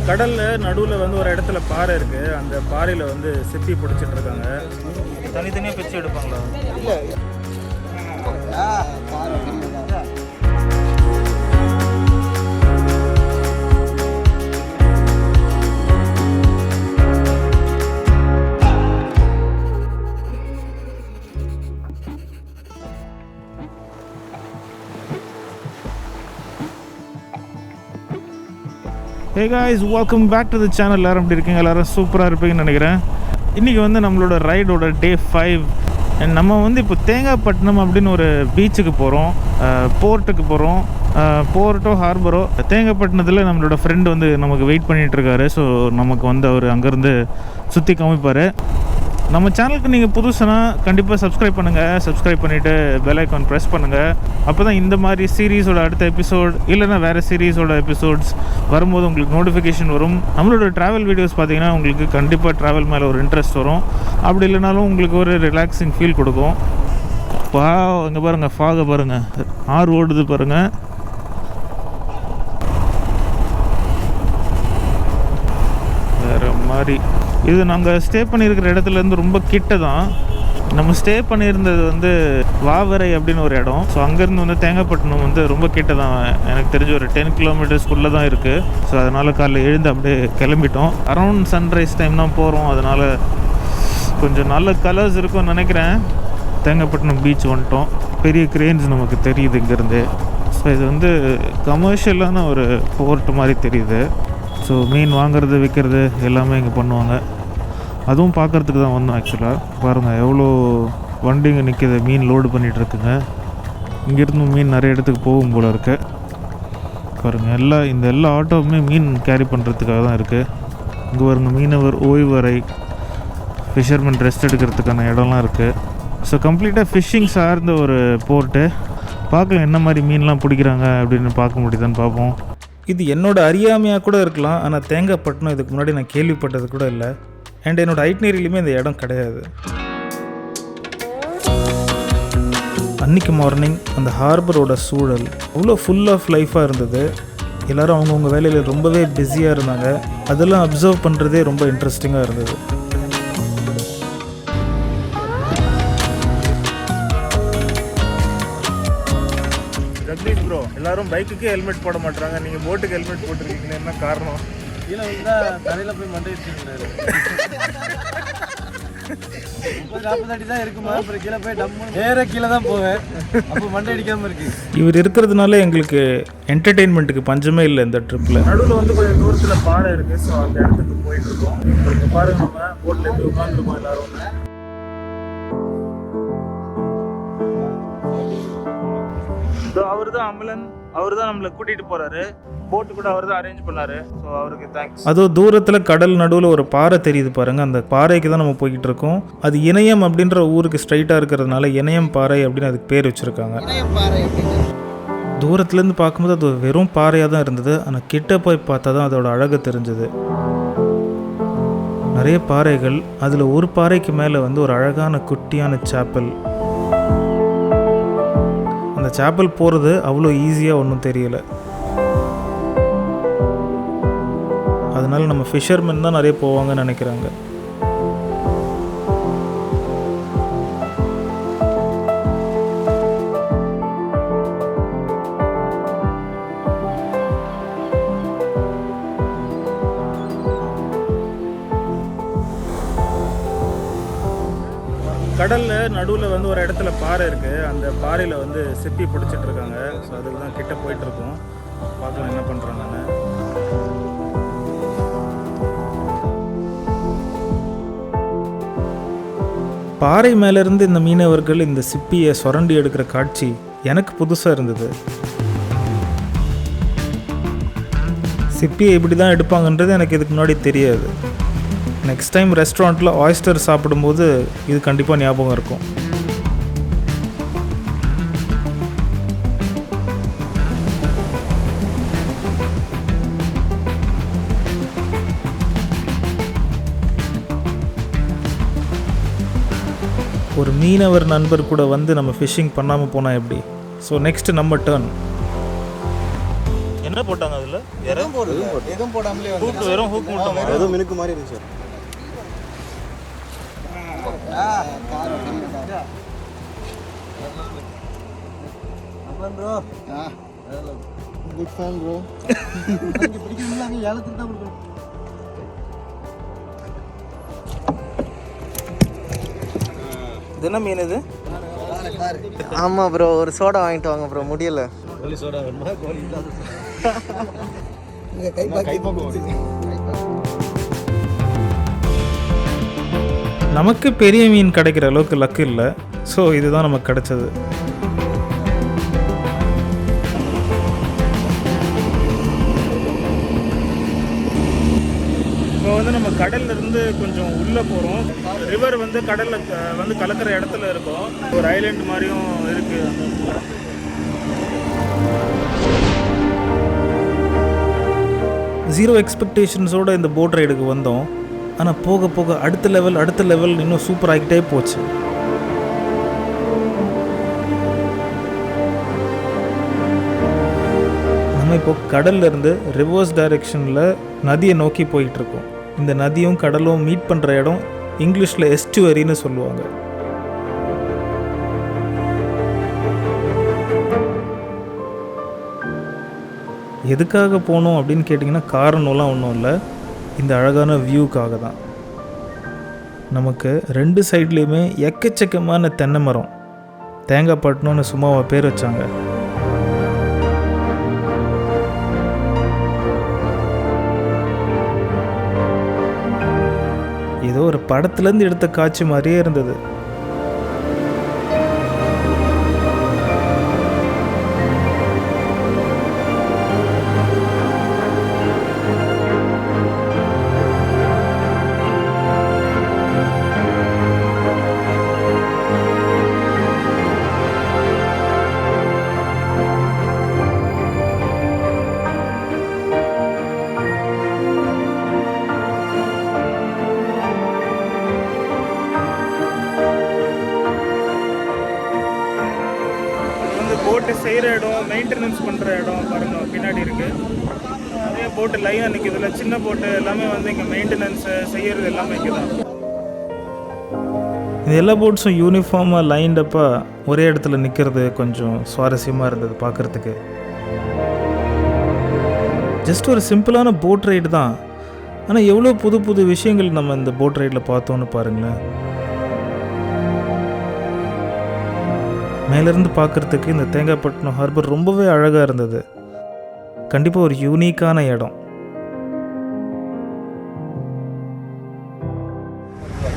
கடலில் நடுவில் வந்து ஒரு இடத்துல பாறை இருக்குது. அந்த பாறையில் வந்து சிப்பி பிடிச்சிட்டு இருக்காங்க. தனித்தனியாக பிச்சு எடுப்பாங்களா? இல்லை. Hey guys, welcome back to the channel. எல்லாரும் எப்படி இருக்கீங்க? எல்லாரும் சூப்பராக இருப்பீங்கன்னு நினைக்கிறேன். இன்றைக்கி வந்து நம்மளோட ரைடோட டே 5. நம்ம வந்து இப்போ தேங்காய்பட்டினம் அப்படின்னு ஒரு பீச்சுக்கு போகிறோம், போர்ட்டுக்கு போகிறோம். போர்ட்டோ ஹார்பரோ, தேங்காய்பட்டினத்தில் நம்மளோட ஃப்ரெண்டு வந்து நமக்கு வெயிட் பண்ணிகிட்ருக்காரு. ஸோ நமக்கு வந்து அவர் அங்கேருந்து சுற்றி காமிப்பார். நம்ம சேனலுக்கு நீங்கள் புதுசுனா கண்டிப்பாக சப்ஸ்கிரைப் பண்ணுங்கள். சப்ஸ்கிரைப் பண்ணிவிட்டு பெல் ஐக்கான் ப்ரெஸ் பண்ணுங்கள். அப்போ தான் இந்த மாதிரி சீரீஸோட அடுத்த எபிசோட் இல்லைனா வேறு சீரீஸோட எபிசோட்ஸ் வரும்போது உங்களுக்கு நோட்டிஃபிகேஷன் வரும். நம்மளோட ட்ராவல் வீடியோஸ் பார்த்தீங்கன்னா உங்களுக்கு கண்டிப்பாக ட்ராவல் மேலே ஒரு இன்ட்ரெஸ்ட் வரும். அப்படி இல்லைனாலும் உங்களுக்கு ஒரு ரிலாக்ஸிங் ஃபீல் கொடுக்கும். இங்கே பாருங்கள், ஃபாகை பாருங்கள், ஆறு ஓடுது பாருங்கள். வேறு மாதிரி இது நாங்கள் ஸ்டே பண்ணியிருக்கிற இடத்துலேருந்து ரொம்ப கிட்ட தான். நம்ம ஸ்டே பண்ணியிருந்தது வந்து வாவரை அப்படின்னு ஒரு இடம். ஸோ அங்கேருந்து வந்து தேங்காய்பட்டினம் வந்து ரொம்ப கிட்ட தான். எனக்கு தெரிஞ்ச ஒரு 10 கிலோமீட்டர்ஸ்குள்ளே தான் இருக்குது. ஸோ அதனால் காலையில் எழுந்து அப்படியே கிளம்பிட்டோம். அரௌண்ட் சன்ரைஸ் டைம் தான் போகிறோம். அதனால் கொஞ்சம் நல்ல கலர்ஸ் இருக்கும்னு நினைக்கிறேன். தேங்காய்பட்டினம் பீச் வந்துட்டோம். பெரிய கிரெயின்ஸ் நமக்கு தெரியுது இங்கேருந்து. ஸோ இது வந்து கமர்ஷியலான ஒரு போர்ட் மாதிரி தெரியுது. ஸோ மீன் வாங்குறது விற்கிறது எல்லாமே இங்கே பண்ணுவாங்க. அதுவும் பார்க்குறதுக்கு தான் வந்தோம். ஆக்சுவலாக பாருங்கள் எவ்வளோ வண்டிங்க நிற்கிது, மீன் லோடு பண்ணிகிட்ருக்குங்க. இங்கேருந்து மீன் நிறைய இடத்துக்கு போகும் போல் இருக்கு. பாருங்கள் எல்லா ஆட்டோவுமே மீன் கேரி பண்ணுறதுக்காக தான் இருக்குது. இங்கே பாருங்கள், மீனவர் ஓய்வறை, ஃபிஷர்மேன் ரெஸ்ட் எடுக்கிறதுக்கான இடம்லாம் இருக்குது. ஸோ கம்ப்ளீட்டாக ஃபிஷ்ஷிங் சார்ந்த ஒரு போர்ட்டு. பார்க்கலாம் என்ன மாதிரி மீன்லாம் பிடிக்கிறாங்க அப்படின்னு பார்க்க முடியுதான்னு பார்ப்போம். இது என்னோடய அறியாமையாக கூட இருக்கலாம். ஆனால் தேங்காய்பட்டினம் இதுக்கு முன்னாடி நான் கேள்விப்பட்டது கூட இல்லை. அண்ட் என்னோடய ஐட்னரியிலுமே இந்த இடம் கிடையாது. அன்றைக்கி மார்னிங் அந்த ஹார்பரோட சூழல் அவ்வளோ ஃபுல் ஆஃப் லைஃபாக இருந்தது. எல்லோரும் அவங்கவுங்க வேலையில் ரொம்பவே பிஸியாக இருந்தாங்க. அதெல்லாம் அப்சர்வ் பண்ணுறதே ரொம்ப இன்ட்ரெஸ்டிங்காக இருந்தது. ப்ரோ, எல்லாரும் பைக்குக்கு ஹெல்மெட் போட மாட்டாங்க, நீங்கள் போட்டுக்கு ஹெல்மெட் போட்டுருக்கீங்களா? என்ன காரணம்? கீழே வந்து தரையில் போய் மண்டை வச்சுருக்காரு. 30-40 அடி தான் இருக்குமா, அப்புறம் கீழே போய் டம்மு கீழே தான் போவேன். அப்போ மண்டை அடிக்காமல் இருக்கு. இவர் இருக்கிறதுனால எங்களுக்கு என்டர்டெயின்மெண்ட்டுக்கு பஞ்சமே இல்லை இந்த ட்ரிப்பில். நடுவில் வந்து கொஞ்சம் தூரத்தில் பாறை இருக்குது. ஸோ அந்த இடத்துக்கு போயிட்டுருக்கோம். இப்போ பாருங்க, நம்ம போட்டில் எப்படி உட்காந்துருக்கோம் எல்லோரும். அவர் தான் அமலன், அவர் தான் நம்மளை கூட்டிகிட்டு போகிறாரு. போட்டு கூட அவர் தான் அரேஞ்ச் பண்ணாரு. ஸோ அவருக்கு தேங்க்ஸ். அதுவும் தூரத்தில் கடல் நடுவில் ஒரு பாறை தெரியுது பாருங்கள். அந்த பாறைக்கு தான் நம்ம போய்கிட்டு இருக்கோம். அது இணையம் அப்படின்ற ஊருக்கு ஸ்ட்ரைட்டாக இருக்கிறதுனால இணையம் பாறை அப்படின்னு அதுக்கு பேர் வச்சுருக்காங்க. தூரத்துலேருந்து பார்க்கும்போது அது வெறும் பாறையாக தான் இருந்தது. ஆனால் கிட்ட போய் பார்த்தா தான் அதோட அழகு தெரிஞ்சது. நிறைய பாறைகள், அதில் ஒரு பாறைக்கு மேலே வந்து ஒரு அழகான குட்டியான சாப்பல். அந்த சாப்பல் போகிறது அவ்வளோ ஈஸியாக ஒன்றும் தெரியலை. அதனால் நம்ம ஃபிஷர்மேன் தான் நிறைய போவாங்கன்னு நினைக்கிறாங்க. கடலில் நடுவில் வந்து ஒரு இடத்துல பாறை இருக்குது. அந்த பாறையில் வந்து சிப்பி பிடிச்சிட்டு இருக்காங்க. ஸோ அதுக்கு தான் கிட்ட போயிட்டுருக்கோம். பார்க்கலாம் என்ன பண்ணுறாங்கன்னு. பாறை மேலேருந்து இந்த மீனவர்கள் இந்த சிப்பியை சுரண்டி எடுக்கிற காட்சி எனக்கு புதுசாக இருந்தது. சிப்பியை இப்படி தான் எடுப்பாங்கன்றது எனக்கு இதுக்கு முன்னாடி தெரியாது. நெக்ஸ்ட் டைம் ரெஸ்டாரண்ட்டில் ஆயிஸ்டர் சாப்பிடும்போது இது கண்டிப்பாக ஞாபகம் இருக்கும். ஒரு மீனவர் நண்பர் கூட வந்து நம்ம ஃபிஷ்ஷிங் பண்ணாமல் போனால் எப்படி? ஸோ நெக்ஸ்ட் நம்ம டர்ன். என்ன போட்டாங்க அதில்? எதுவும் போடாமலே ஹூக், வெறும் ஹூக் மட்டும். ஏதோ மினுக்கு மாதிரி இருந்துச்சு sir. Bro good fan bro. பிடிக்கிறீங்களா? அங்கே ஏலத்துக்கு தான் கொடுக்கணும். இது என்ன மீன் இது? ஆமாம் ப்ரோ, ஒரு சோடா வாங்கிட்டு வாங்க ப்ரோ. முடியல. கோழி சோடா வேணுமா? கோழி இல்லாத நமக்கு பெரிய மீன் கிடைக்கிற அளவுக்கு லக்கு இல்லை. ஸோ இதுதான் நமக்கு கிடைச்சது. இப்போ வந்து நம்ம கடல்ல இருந்து கொஞ்சம் உள்ளே போகிறோம். ரிவர் வந்து கடலில் வந்து கலக்கிற இடத்துல இருக்கும். ஒரு ஐலண்ட் மாதிரியும் இருக்குது அந்த இடத்துல. ஜீரோ எக்ஸ்பெக்டேஷன்ஸோடு இந்த போட் ரைடுக்கு வந்தோம். ஆனால் போக போக அடுத்த லெவல் இன்னும் சூப்பர் ஆகிக்கிட்டே போச்சு. நம்ம இப்போ கடல்ல இருந்து ரிவர்ஸ் டைரெக்ஷனில் நதியை நோக்கி போயிட்டுருக்கோம். இந்த நதியும் கடலும் மீட் பண்ணுற இடம் இங்கிலீஷில் எஸ்டுவரின்னு சொல்லுவாங்க. எதுக்காக போனோம் அப்படின்னு கேட்டிங்கன்னா காரணம்லாம் ஒன்றும் இல்லை, இந்த அழகான வியூக்காக தான். நமக்கு 2 சைட்லேயுமே எக்கச்சக்கமான தென்னை மரம். தேங்காய்பட்டினம்னு சும்மாவா பேர் வச்சாங்க. ஏதோ ஒரு படத்துலேருந்து எடுத்த காட்சி மாதிரியே இருந்தது. போட்டு செய்கிற இடம், மெயின்டெனன்ஸ் பண்ணுற இடம் பாருங்கள் பின்னாடி இருக்குது. நிறைய போட்டு லைனாக நிற்கிதுல, சின்ன போட்டு எல்லாமே வந்து இங்கே மெயின்டெனன்ஸு செய்கிறது எல்லாமே இங்கே தான். இது எல்லா போட்ஸும் யூனிஃபார்மாக லைன்டப்பாக ஒரே இடத்துல நிற்கிறது கொஞ்சம் சுவாரஸ்யமாக இருந்தது பார்க்குறதுக்கு. ஜஸ்ட் ஒரு சிம்பிளான போட் ரைடு தான், ஆனால் எவ்வளோ புது புது விஷயங்கள் நம்ம இந்த போட் ரைடில் பார்த்தோன்னு பாருங்களேன். மேலேருந்து பார்க்குறதுக்கு இந்த தேங்காய்பட்டினம் ஹார்பர் ரொம்பவே அழகாக இருந்தது. கண்டிப்பாக ஒரு யூனிக்கான இடம்.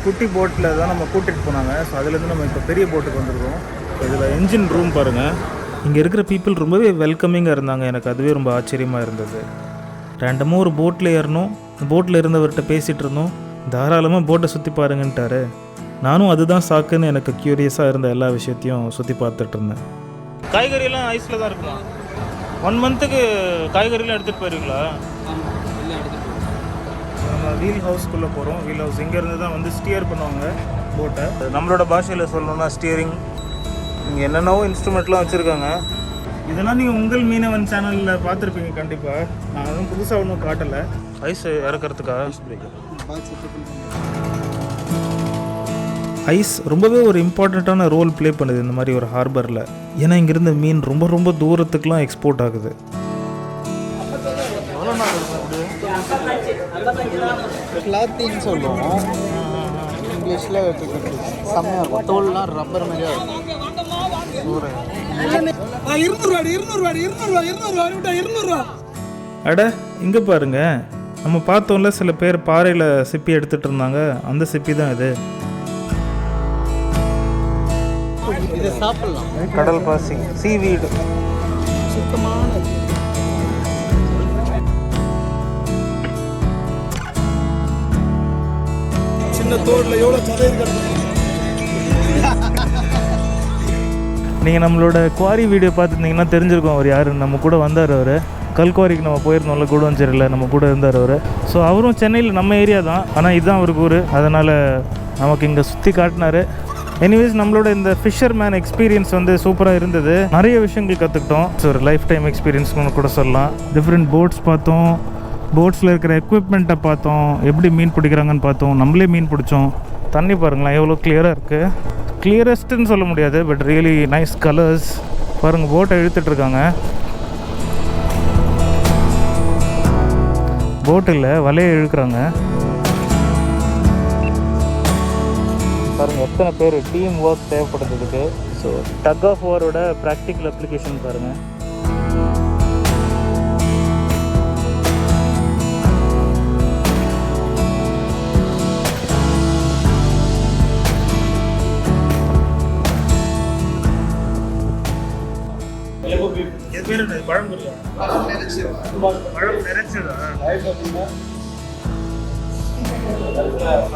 குட்டி போட்டில் தான் நம்ம கூட்டிகிட்டு போனாங்க. ஸோ அதுலேருந்து நம்ம இப்போ பெரிய போட்டுக்கு வந்திருக்கோம். இதில் என்ஜின் ரூம் பாருங்கள். இங்கே இருக்கிற பீப்புள் ரொம்பவே வெல்கமிங்காக இருந்தாங்க. எனக்கு அதுவே ரொம்ப ஆச்சரியமாக இருந்தது. ரேண்டமாக ஒரு போட்டில் ஏறணும், போட்டில் இருந்தவர்கிட்ட பேசிகிட்டு இருந்தோம். தாராளமாக போட்டை சுற்றி பாருங்கன்ட்டாரு. நானும் அதுதான் சாக்குன்னு எனக்கு க்யூரியஸாக இருந்த எல்லா விஷயத்தையும் சுற்றி பார்த்துட்டு இருந்தேன். காய்கறியெல்லாம் ஐஸில் தான் இருக்குமா? 1 மந்த்துக்கு காய்கறிலாம் எடுத்துகிட்டு போயிருவீங்களா? நம்ம வீல் ஹவுஸ்க்குள்ளே போகிறோம். வீல் ஹவுஸ் இங்கேருந்து தான் வந்து ஸ்டியர் பண்ணுவாங்க போட்டை. நம்மளோட பாஷையில் சொல்லணும்னா ஸ்டியரிங். இங்கே என்னென்னவோ இன்ஸ்ட்ருமெண்ட்லாம் வச்சுருக்காங்க. இதெல்லாம் நீங்கள் உங்கள் மீனவன் சேனலில் பார்த்துருப்பீங்க கண்டிப்பாக. நான் ஒன்றும் புதுசாக ஒன்றும் காட்டலை. ஐஸ் இறக்கிறதுக்கா ஐஸ் ரொம்பவே ஒரு இம்பார்ட்டண்ட்டான ரோல் ப்ளே பண்ணுது இந்த மாதிரி ஒரு ஹார்பரில். ஏன்னா இங்கேருந்து மீன் ரொம்ப ரொம்ப தூரத்துக்குலாம் எக்ஸ்போர்ட் ஆகுது. கிளாத்தின்னு சொல்லுவோம் இங்கிலீஷில். செம்மையாக இருக்கும். தோல்லாம் ரப்பர் மாதிரியா இருக்கும். அட இங்கே பாருங்க, நம்ம பார்த்தோம்ல சில பேர் பாறையில் சிப்பி எடுத்துகிட்டு இருந்தாங்க. அந்த சிப்பி தான் இது. இதை சாப்பிடலாம். கடல் பாசி, சீவீடு. சுத்தமான சின்ன தோடில் எவ்வளோ சதை இருக்கிறது. நீங்கள் நம்மளோட குவாரி வீடியோ பார்த்துருந்தீங்கன்னா தெரிஞ்சிருக்கோம் அவர் யார். நம்ம கூட வந்தார் அவர். கல்குவாரிக்கு நம்ம போயிருந்தோம்ல, கூடவஞ்சேரியில் நம்ம கூட இருந்தார் அவர். ஸோ அவரும் சென்னையில் நம்ம ஏரியா தான், ஆனால் இதுதான் அவருக்கு ஊர். அதனால் நமக்கு இங்கே சுற்றி காட்டினார். எனிவேஸ் நம்மளோட இந்த ஃபிஷர்மேன் எக்ஸ்பீரியன்ஸ் வந்து சூப்பராக இருந்தது. நிறைய விஷயங்கள் கற்றுக்கிட்டோம். ஸோ ஒரு லைஃப் டைம் எக்ஸ்பீரியன்ஸ்னு கூட சொல்லலாம். டிஃப்ரெண்ட் போட்ஸ் பார்த்தோம், போட்ஸில் இருக்கிற எக்யூப்மெண்ட்டை பார்த்தோம், எப்படி மீன் பிடிக்கிறாங்கன்னு பார்த்தோம், நம்மளே மீன் பிடிச்சோம். தண்ணி பாருங்களேன் எவ்வளோ கிளியராக இருக்குது. கிளியரஸ்ட்டுன்னு சொல்ல முடியாது, பட் ரியலி நைஸ் கலர்ஸ். பாருங்கள் போட்டை இழுத்துட்ருக்காங்க. போட்டில் வலையை இழுக்கிறாங்க. பாருங்கள் எத்தனை பேர் டீம் ஒர்க் தேவைப்படுறதுக்கு. ஸோ டக் ஆஃப் வாரோட ப்ராக்டிக்கல் அப்ளிகேஷன் பாருங்கள்.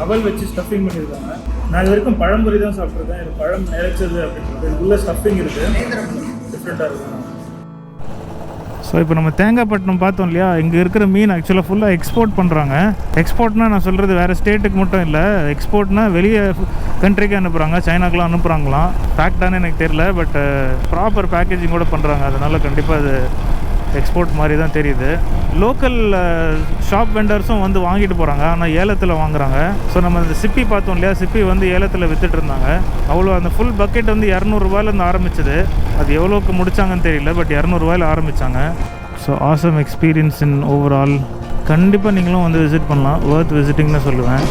அவல் வச்சு ஸ்டஃபிங் பண்ணியிருக்காங்க. நான் இது வரைக்கும் பழம்பொரி தான் சாப்பிட்ருக்கேன். இது பழம் நினைச்சது அப்படின்றது உள்ள ஸ்டஃபிங் இருக்குது, டிஃப்ரெண்ட்டாக இருக்கும். ஸோ இப்போ நம்ம தேங்காய்பட்டினம் பார்த்தோம் இல்லையா, இங்கே இருக்கிற மீன் ஆக்சுவலாக ஃபுல்லாக எக்ஸ்போர்ட் பண்ணுறாங்க. எக்ஸ்போர்ட்னால் நான் சொல்கிறது வேறு ஸ்டேட்டுக்கு மட்டும் இல்லை, எக்ஸ்போர்ட்னால் வெளியே கண்ட்ரிக்கு அனுப்புகிறாங்க, சைனாக்கெலாம் அனுப்புகிறாங்களாம். ஃபேக்டானு எனக்கு தெரியல, பட் ப்ராப்பர் பேக்கேஜிங் கூட பண்ணுறாங்க. அதனால் கண்டிப்பாக அது எக்ஸ்போர்ட் மாதிரி தான் தெரியுது. லோக்கல் ஷாப் வெண்டர்ஸும் வந்து வாங்கிட்டு போகிறாங்க, ஆனால் ஏலத்தில் வாங்குறாங்க. ஸோ நம்ம இந்த சிப்பி பார்த்தோம் இல்லையா, சிப்பி வந்து ஏலத்தில் விற்றுட்டு இருந்தாங்க. அவ்வளோ அந்த ஃபுல் பக்கெட் வந்து 200 ரூபாயிலேருந்து ஆரம்பிச்சது. அது எவ்வளோக்கு முடித்தாங்கன்னு தெரியல, பட் 200 ரூபாயில் ஆரம்பித்தாங்க. So awesome experience in overall. கண்டிப்பாக நீங்களும் வந்து விசிட் பண்ணலாம், வர்த் விசிட்டிங்னு சொல்லுவேன்.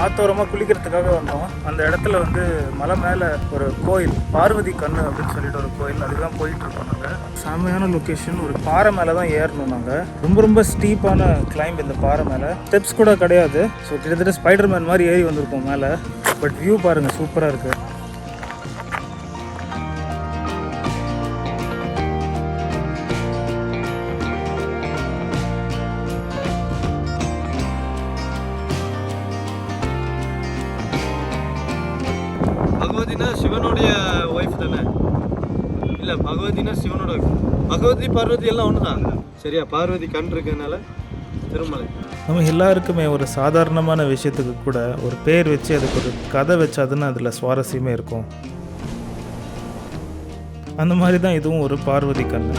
ஆத்தோரமாக குளிக்கிறதுக்காக வந்தோம். அந்த இடத்துல வந்து மலை மேலே ஒரு கோயில், பார்வதி கண்ணு அப்படின்னு சொல்லிட்டு ஒரு கோயில், அதுதான் போயிட்டுருக்கோம் நாங்கள். செம்மையான லொக்கேஷன். ஒரு பாறை மேலே தான் ஏறணும் நாங்கள். ரொம்ப ஸ்டீப்பான கிளைம்ப் இந்த பாறை மேலே. ஸ்டெப்ஸ் கூட கிடையாது. ஸோ கிட்டத்தட்ட ஸ்பைடர்மேன் மாதிரி ஏறி வந்திருக்கோம் மேலே. பட் வியூ பாருங்கள், சூப்பராக இருக்குது. பகவதினா சிவனுடைய ஒய்ஃப் தானே? இல்லை, பகவதினா சிவனோட ஒய்ஃப். பகவதி பார்வதி எல்லாம் ஒன்று தான். சரியா? பார்வதி கண் இருக்கனால திருமலை. நம்ம எல்லாருக்குமே ஒரு சாதாரணமான விஷயத்துக்கு கூட ஒரு பேர் வச்சு அதுக்கு ஒரு கதை வச்சாதுன்னு அதில் சுவாரஸ்யமே இருக்கும். அந்த மாதிரி தான் இதுவும் ஒரு பார்வதி கண்ணு.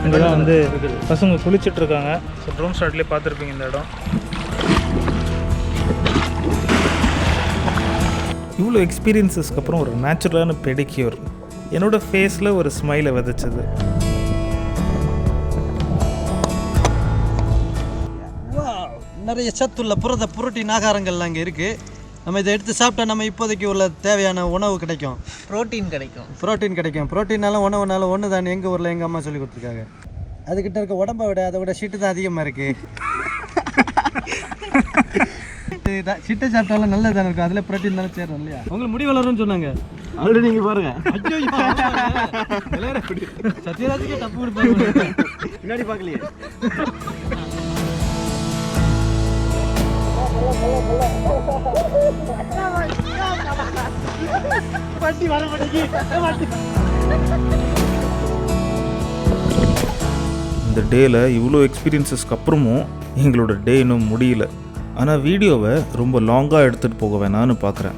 இங்கே தான் வந்து பசங்க குளிச்சுட்ருக்காங்க. ஸோ ட்ரோன் ஷாட்லேயே பார்த்துருப்பீங்க இந்த இடம். இவ்வளோ எக்ஸ்பீரியன்ஸஸ்க்கு அப்புறம் ஒரு நேச்சுரலான பெடிக்யூர் என்னோடய ஃபேஸில் ஒரு ஸ்மைலை விதைச்சது. நிறைய சத்துள்ள புரோட்டீன் ஆகாரங்கள்லாம் அங்கே இருக்குது. நம்ம இதை எடுத்து சாப்பிட்டா நம்ம இப்போதைக்கு உள்ள தேவையான உணவு கிடைக்கும், ப்ரோட்டீன் கிடைக்கும். ப்ரோட்டீனாலும் உணவுனாலும் ஒன்று தான். எங்கள் ஊரில் எங்கள் அம்மா சொல்லி கொடுத்துருக்காங்க. அதுக்கிட்ட இருக்க உடம்பை விட அதை விட ஷிட்டு தான் அதிகமாக இருக்குது. சிட்டை சாப்பிட்டாலும் நல்லது தானே இருக்கும், அதில் ப்ரோட்டீன் தானே சேரும் இல்லையா? உங்களுக்கு முடி வளரும்னு சொன்னாங்க. ஆல்ரெடி நீங்கள் பாருங்க. சத்யராஜுக்கே தப்பு கொடுப்பாங்க, பின்னாடி பார்க்கலையே. இந்த டேயில் இவ்வளோ எக்ஸ்பீரியன்ஸஸ்க்கு அப்புறமும் எங்களோட டே இன்னும் முடியல. ஆனால் வீடியோவை ரொம்ப லாங்காக எடுத்துகிட்டு போக வேணான்னு பார்க்குறேன்.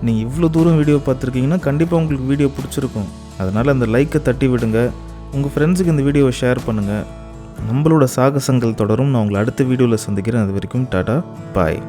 நீங்கள் இவ்வளோ தூரம் வீடியோ பார்த்துருக்கீங்கன்னா கண்டிப்பாக உங்களுக்கு வீடியோ பிடிச்சிருக்கும். அதனால் அந்த லைக்கை தட்டி விடுங்க, உங்கள் ஃப்ரெண்ட்ஸுக்கு இந்த வீடியோவை ஷேர் பண்ணுங்கள். நம்மளோட சாகசங்கள் தொடரும். நான் உங்களை அடுத்த வீடியோவில் சந்திக்கிறேன். அது வரைக்கும் டாடா, பாய்.